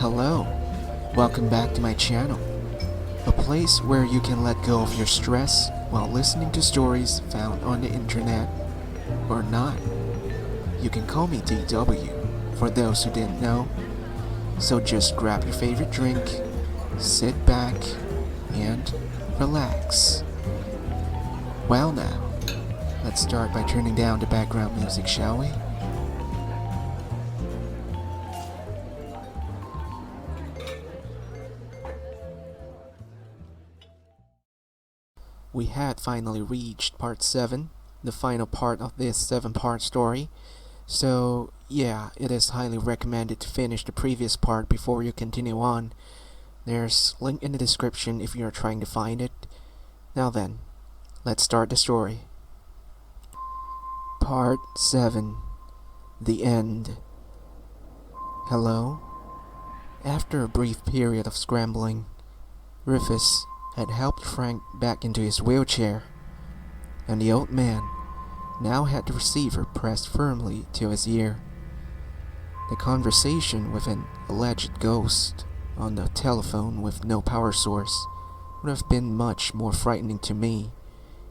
Hello, welcome back to my channel, a place where you can let go of your stress while listening to stories found on the internet, or not. You can call me DW, for those who didn't know. So just grab your favorite drink, sit back, and relax. Well now, let's start by turning down the background music, shall we? We had finally reached part 7, the final part of this 7-part story. So yeah, it is highly recommended to finish the previous part before you continue on. There's a link in the description if you're trying to find it. Now then, let's start the story. Part 7. The End. Hello? After a brief period of scrambling, Rufus had helped Frank back into his wheelchair, and the old man now had the receiver pressed firmly to his ear. The conversation with an alleged ghost on the telephone with no power source would have been much more frightening to me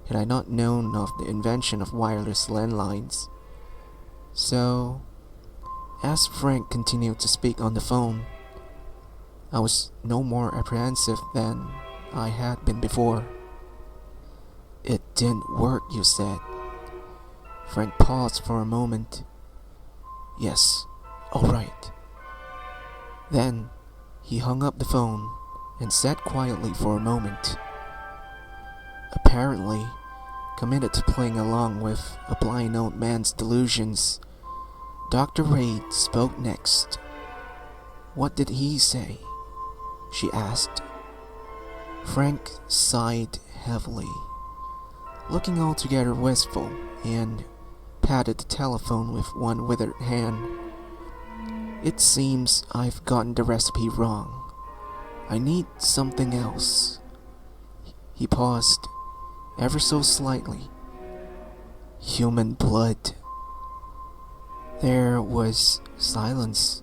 had I not known of the invention of wireless landlines. So, as Frank continued to speak on the phone, I was no more apprehensive than I had been before. "It didn't work, you said." Frank paused for a moment. "Yes, all right." Then he hung up the phone and sat quietly for a moment. Apparently committed to playing along with a blind old man's delusions, Dr. Reid spoke next. "What did he say?" she asked. Frank sighed heavily, looking altogether wistful, and patted the telephone with one withered hand. "It seems I've gotten the recipe wrong. I need something else." He paused, ever so slightly. "Human blood." There was silence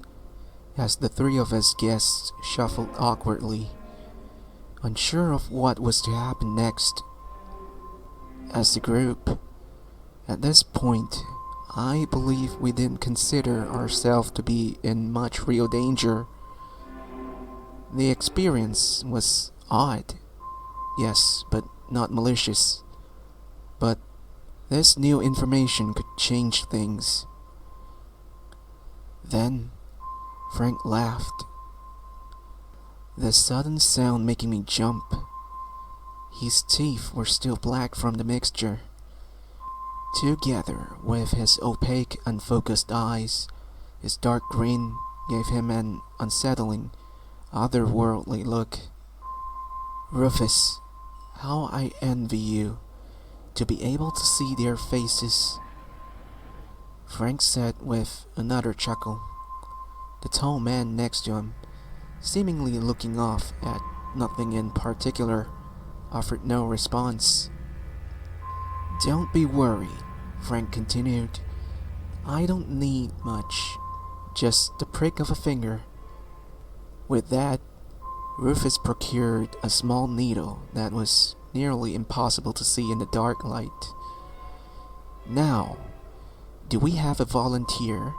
as the three of us guests shuffled awkwardly, unsure of what was to happen next. As a group, at this point, I believe we didn't consider ourselves to be in much real danger. The experience was odd, yes, but not malicious. But this new information could change things. Then, Frank laughed, the sudden sound making me jump. His teeth were still black from the mixture. Together with his opaque, unfocused eyes, his dark grin gave him an unsettling, otherworldly look. "Rufus, how I envy you, to be able to see their faces," Frank said with another chuckle. The tall man next to him, seemingly looking off at nothing in particular, offered no response. "Don't be worried," Frank continued. "I don't need much, just the prick of a finger." With that, Rufus procured a small needle that was nearly impossible to see in the dark light. "Now, do we have a volunteer?"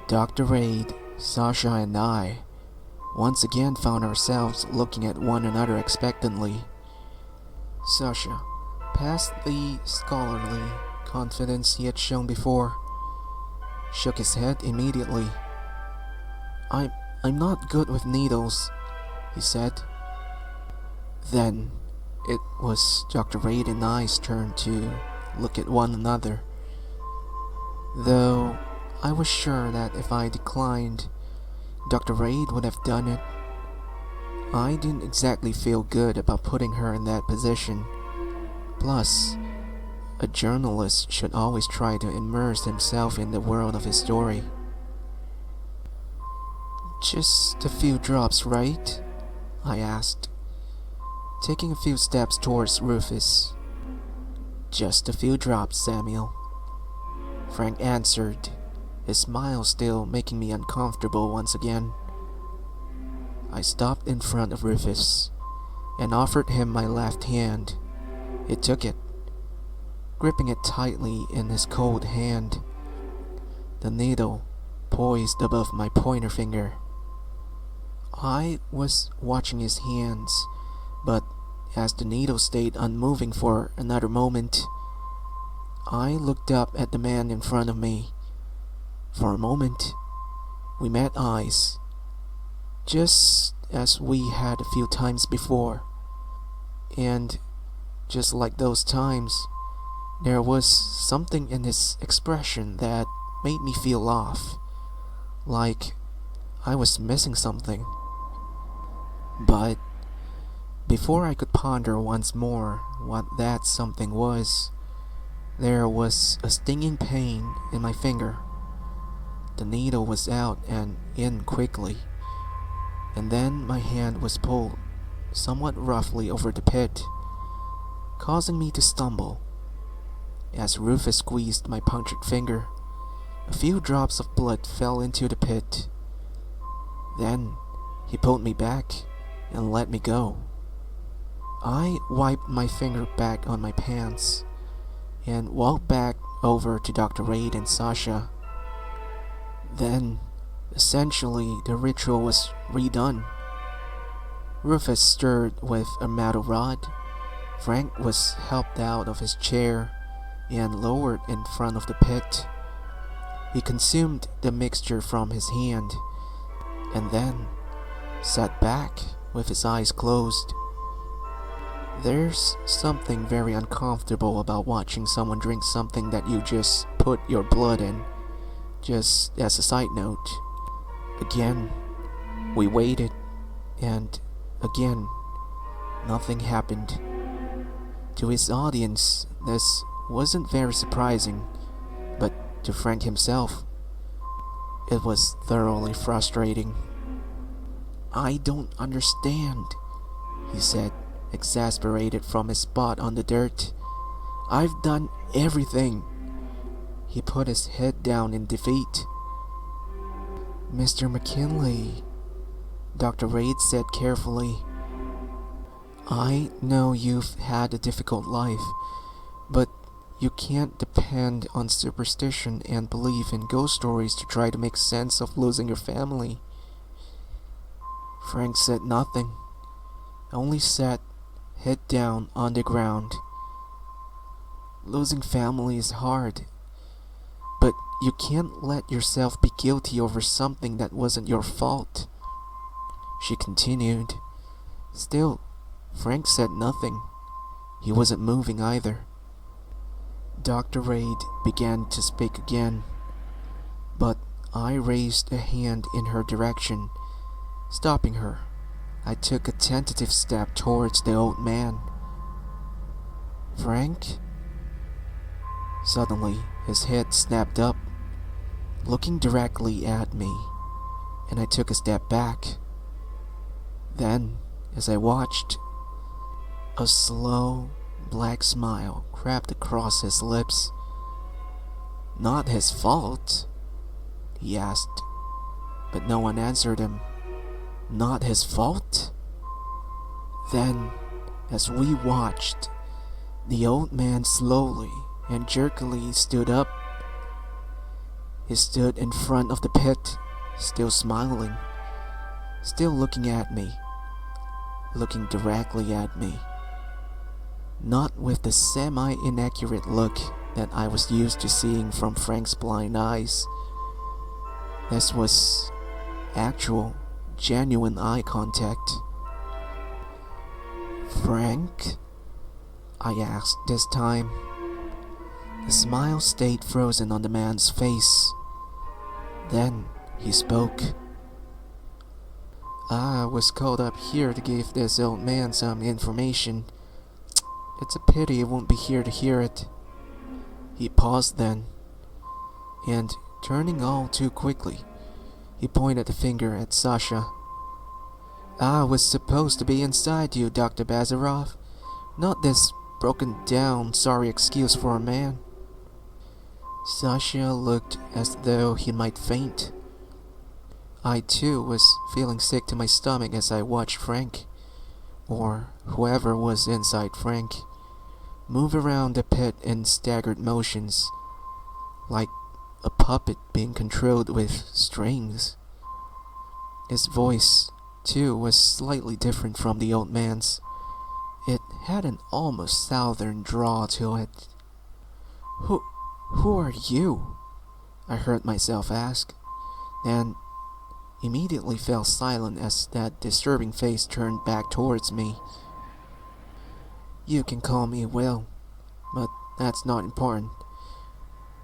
Dr. Reid, Sasha, and I once again found ourselves looking at one another expectantly. Sasha, past the scholarly confidence he had shown before, shook his head immediately. I'm not good with needles," he said. Then it was Dr. Reid and I's turn to look at one another. Though I was sure that if I declined, Dr. Reid would have done it. I didn't exactly feel good about putting her in that position. Plus, a journalist should always try to immerse himself in the world of his story. "Just a few drops, right?" I asked, taking a few steps towards Rufus. "Just a few drops, Samuel," Frank answered, his smile still making me uncomfortable once again. I stopped in front of Rufus and offered him my left hand. He took it, gripping it tightly in his cold hand, the needle poised above my pointer finger. I was watching his hands, but as the needle stayed unmoving for another moment, I looked up at the man in front of me. For a moment, we met eyes, just as we had a few times before. And just like those times, there was something in his expression that made me feel off, like I was missing something. But before I could ponder once more what that something was, there was a stinging pain in my finger. The needle was out and in quickly, and then my hand was pulled somewhat roughly over the pit, causing me to stumble. As Rufus squeezed my punctured finger, a few drops of blood fell into the pit. Then he pulled me back and let me go. I wiped my finger back on my pants and walked back over to Dr. Reid and Sasha. Then, essentially, the ritual was redone. Rufus stirred with a metal rod. Frank was helped out of his chair and lowered in front of the pit. He consumed the mixture from his hand and then sat back with his eyes closed. There's something very uncomfortable about watching someone drink something that you just put your blood in. Just as a side note, again, we waited, and again, nothing happened. To his audience, this wasn't very surprising, but to Frank himself, it was thoroughly frustrating. "I don't understand," he said, exasperated from his spot on the dirt. "I've done everything." He put his head down in defeat. "Mr. McKinley," Dr. Reid said carefully, "I know you've had a difficult life, but you can't depend on superstition and belief in ghost stories to try to make sense of losing your family." Frank said nothing, only sat head down on the ground. "Losing family is hard, but you can't let yourself be guilty over something that wasn't your fault," she continued. Still, Frank said nothing. He wasn't moving either. Dr. Reid began to speak again, but I raised a hand in her direction, stopping her. I took a tentative step towards the old man. "Frank?" Suddenly, his head snapped up, looking directly at me, and I took a step back. Then, as I watched, a slow, black smile crept across his lips. "Not his fault?" he asked, but no one answered him. "Not his fault?" Then, as we watched, the old man slowly and jerkily stood up. He stood in front of the pit, still smiling, still looking at me, looking directly at me. Not with the semi-inaccurate look that I was used to seeing from Frank's blind eyes. This was actual, genuine eye contact. "Frank?" I asked this time. The smile stayed frozen on the man's face. Then he spoke. "I was called up here to give this old man some information. It's a pity he won't be here to hear it." He paused then, and turning all too quickly, he pointed a finger at Sasha. "I was supposed to be inside you, Dr. Bazarov, not this broken down, sorry excuse for a man." Sasha looked as though he might faint. I too was feeling sick to my stomach as I watched Frank, or whoever was inside Frank, move around the pit in staggered motions, like a puppet being controlled with strings. His voice, too, was slightly different from the old man's. It had an almost southern drawl to it. Who are you?" I heard myself ask, then immediately fell silent as that disturbing face turned back towards me. "You can call me Will, but that's not important.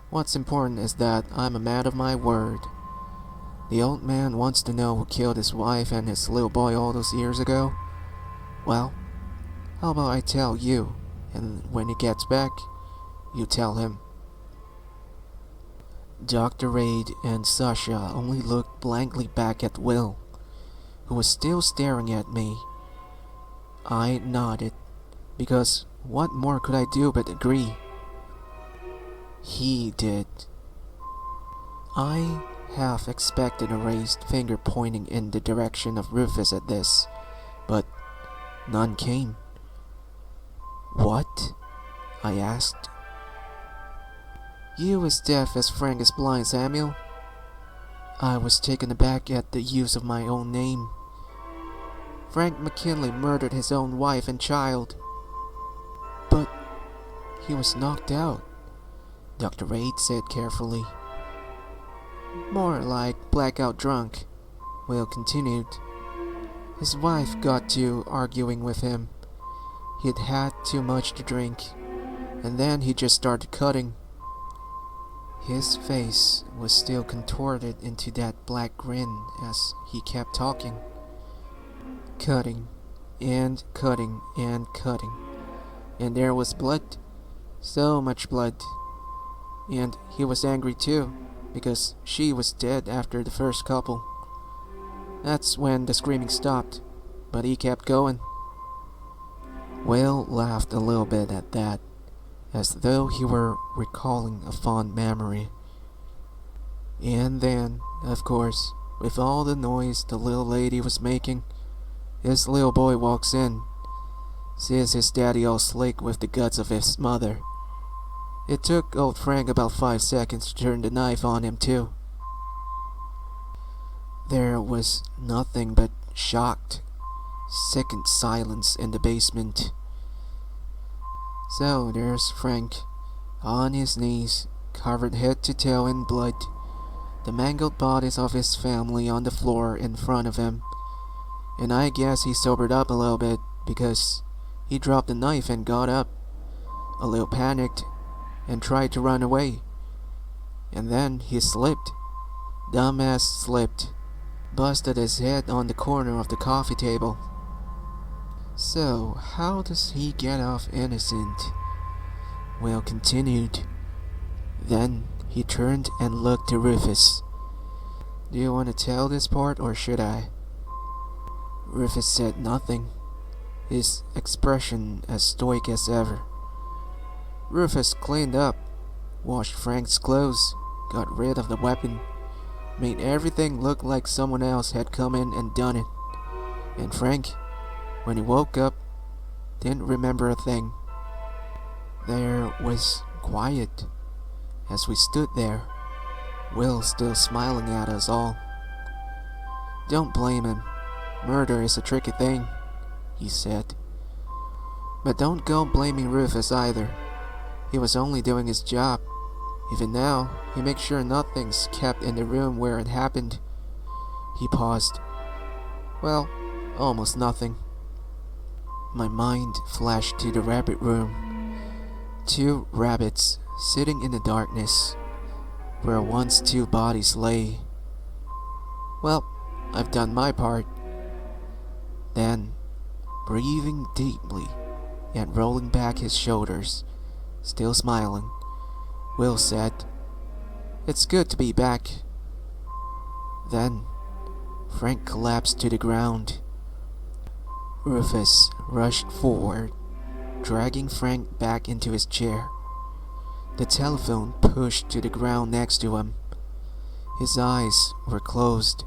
What's important is that I'm a man of my word. The old man wants to know who killed his wife and his little boy all those years ago. Well, how about I tell you, and when he gets back, you tell him." Dr. Raid and Sasha only looked blankly back at Will, who was still staring at me. I nodded, because what more could I do but agree? He did. I half expected a raised finger pointing in the direction of Rufus at this, but none came. "What?" I asked. "You as deaf as Frank is blind, Samuel." I was taken aback at the use of my own name. "Frank McKinley murdered his own wife and child." "But he was knocked out," Dr. Raid said carefully. "More like blackout drunk," Will continued. "His wife got to arguing with him. He'd had too much to drink, and then he just started cutting." His face was still contorted into that black grin as he kept talking. Cutting, and cutting, and cutting. And there was blood. So much blood. And he was angry too, because she was dead after the first couple. That's when the screaming stopped, but he kept going. Will laughed a little bit at that, as though he were recalling a fond memory. And then, of course, with all the noise the little lady was making, his little boy walks in, sees his daddy all slick with the guts of his mother. It took old Frank about 5 seconds to turn the knife on him too. There was nothing but shocked, sickened silence in the basement. So there's Frank, on his knees, covered head to toe in blood, the mangled bodies of his family on the floor in front of him. And I guess he sobered up a little bit, because he dropped the knife and got up, a little panicked, and tried to run away. And then he slipped, dumbass slipped, busted his head on the corner of the coffee table. So, how does he get off innocent? Will continued. Then he turned and looked to Rufus. "Do you want to tell this part, or should I?" Rufus said nothing, his expression as stoic as ever. Rufus cleaned up, washed Frank's clothes, got rid of the weapon, made everything look like someone else had come in and done it. And Frank, when he woke up, didn't remember a thing. There was quiet as we stood there, Will still smiling at us all. "Don't blame him. Murder is a tricky thing," he said. "But don't go blaming Rufus either. He was only doing his job. Even now, he makes sure nothing's kept in the room where it happened." He paused. "Well, almost nothing." My mind flashed to the rabbit room. 2 rabbits sitting in the darkness, where once 2 bodies lay. Well, I've done my part. Then, breathing deeply and rolling back his shoulders, still smiling, Will said, "It's good to be back." Then, Frank collapsed to the ground. Rufus rushed forward, dragging Frank back into his chair. The telephone pushed to the ground next to him. His eyes were closed,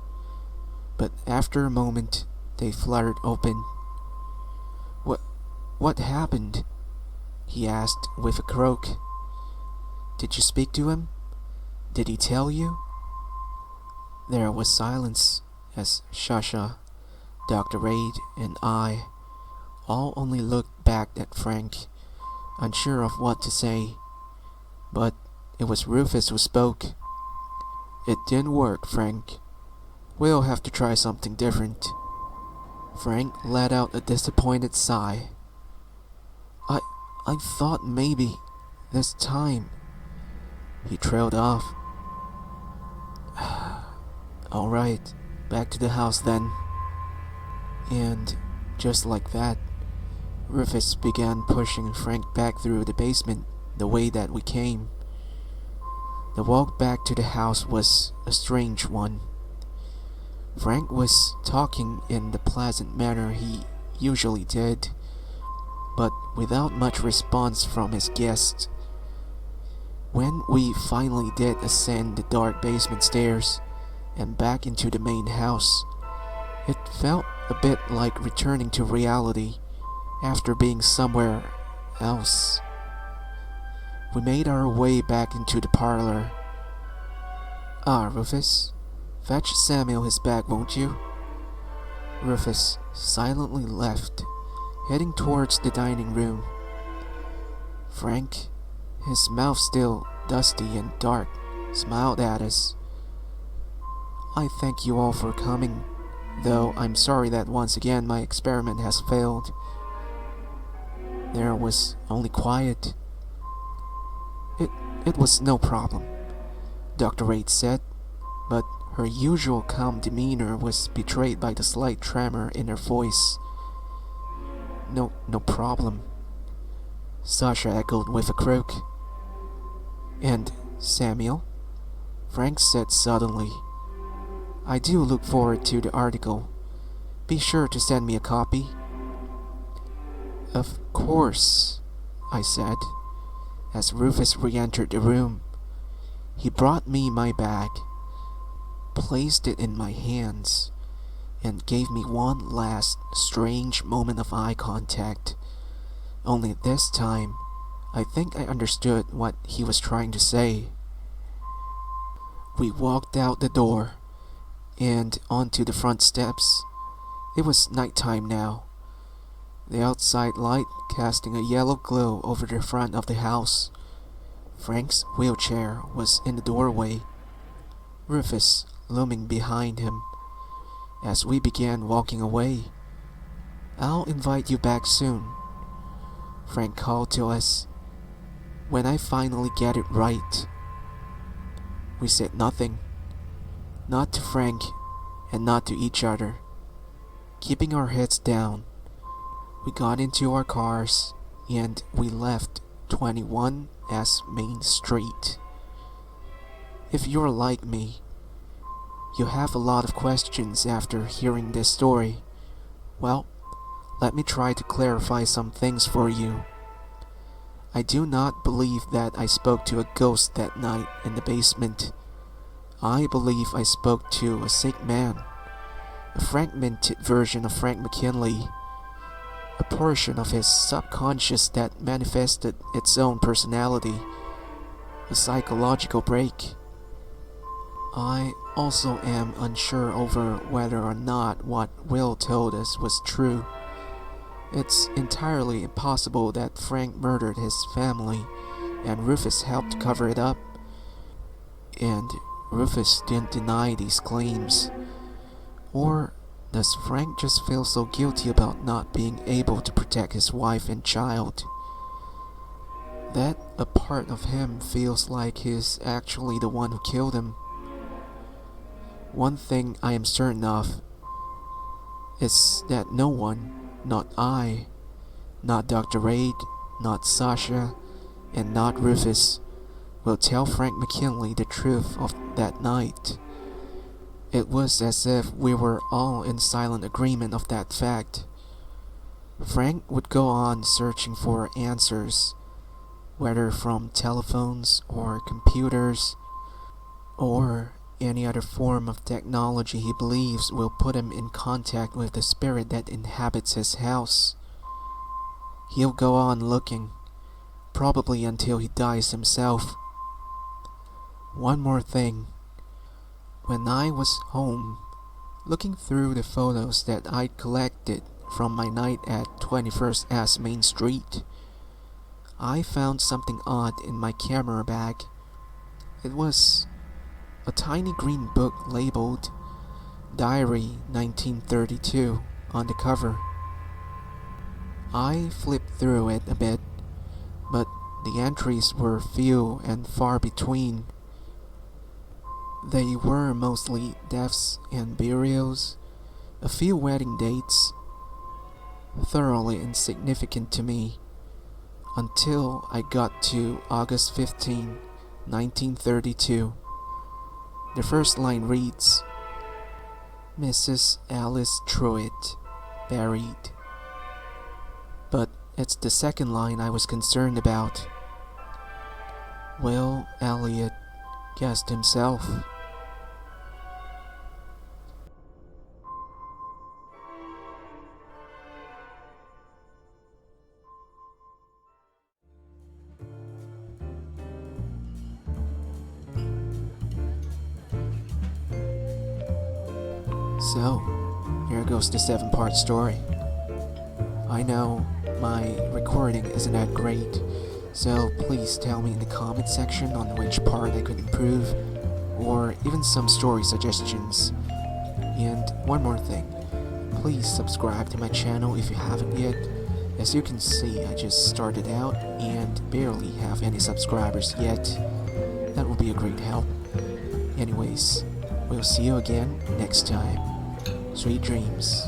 but after a moment, they fluttered open. What, what happened? He asked with a croak. Did you speak to him? Did he tell you? There was silence as Shasha, Dr. Raid, and I all only looked back at Frank, unsure of what to say. But it was Rufus who spoke. It didn't work, Frank. We'll have to try something different. Frank let out a disappointed sigh. I thought maybe this time. He trailed off. Alright, back to the house then. And just like that, Rufus began pushing Frank back through the basement the way that we came. The walk back to the house was a strange one. Frank was talking in the pleasant manner he usually did, but without much response from his guests. When we finally did ascend the dark basement stairs and back into the main house, it felt a bit like returning to reality after being somewhere else. We made our way back into the parlor. Rufus, fetch Samuel his bag, won't you? Rufus silently left, heading towards the dining room. Frank, his mouth still dusty and dark, smiled at us. I thank you all for coming, though I'm sorry that once again my experiment has failed. There was only quiet. It was no problem, Dr. Raid said, but her usual calm demeanor was betrayed by the slight tremor in her voice. No problem, Sasha echoed with a croak. And Samuel? Frank said suddenly. I do look forward to the article. Be sure to send me a copy. Of course, I said, as Rufus re-entered the room. He brought me my bag, placed it in my hands, and gave me one last strange moment of eye contact. Only this time, I think I understood what he was trying to say. We walked out the door and onto the front steps. It was nighttime now, the outside light casting a yellow glow over the front of the house. Frank's wheelchair was in the doorway, Rufus looming behind him. As we began walking away, I'll invite you back soon, Frank called to us. When I finally get it right. We said nothing, not to Frank and not to each other. Keeping our heads down, we got into our cars and we left 21S Main Street. If you're like me, you have a lot of questions after hearing this story. Well, let me try to clarify some things for you. I do not believe that I spoke to a ghost that night in the basement. I believe I spoke to a sick man, a fragmented version of Frank McKinley, a portion of his subconscious that manifested its own personality, a psychological break. I also am unsure over whether or not what Will told us was true. It's entirely impossible that Frank murdered his family and Rufus helped cover it up. And Rufus didn't deny these claims. Or does Frank just feel so guilty about not being able to protect his wife and child that a part of him feels like he's actually the one who killed him? One thing I am certain of is that no one, not I, not Dr. Raid, not Sasha, and not Rufus, will tell Frank McKinley the truth of that night. It was as if we were all in silent agreement of that fact. Frank would go on searching for answers, whether from telephones or computers, or any other form of technology he believes will put him in contact with the spirit that inhabits his house. He'll go on looking, probably until he dies himself. One more thing. When I was home, looking through the photos that I'd collected from my night at 21st S Main Street, I found something odd in my camera bag. It was a tiny green book labeled Diary 1932 on the cover. I flipped through it a bit, but the entries were few and far between. They were mostly deaths and burials, a few wedding dates, thoroughly insignificant to me, until I got to August 15, 1932. The first line reads, Mrs. Alice Truitt, buried. But it's the second line I was concerned about. Will Elliot guessed himself. So, here goes the 7-part story. I know my recording isn't that great, so please tell me in the comment section on which part I could improve, or even some story suggestions. And one more thing, please subscribe to my channel if you haven't yet. As you can see, I just started out and barely have any subscribers yet. That will be a great help. Anyways, we'll see you again next time. Sweet dreams.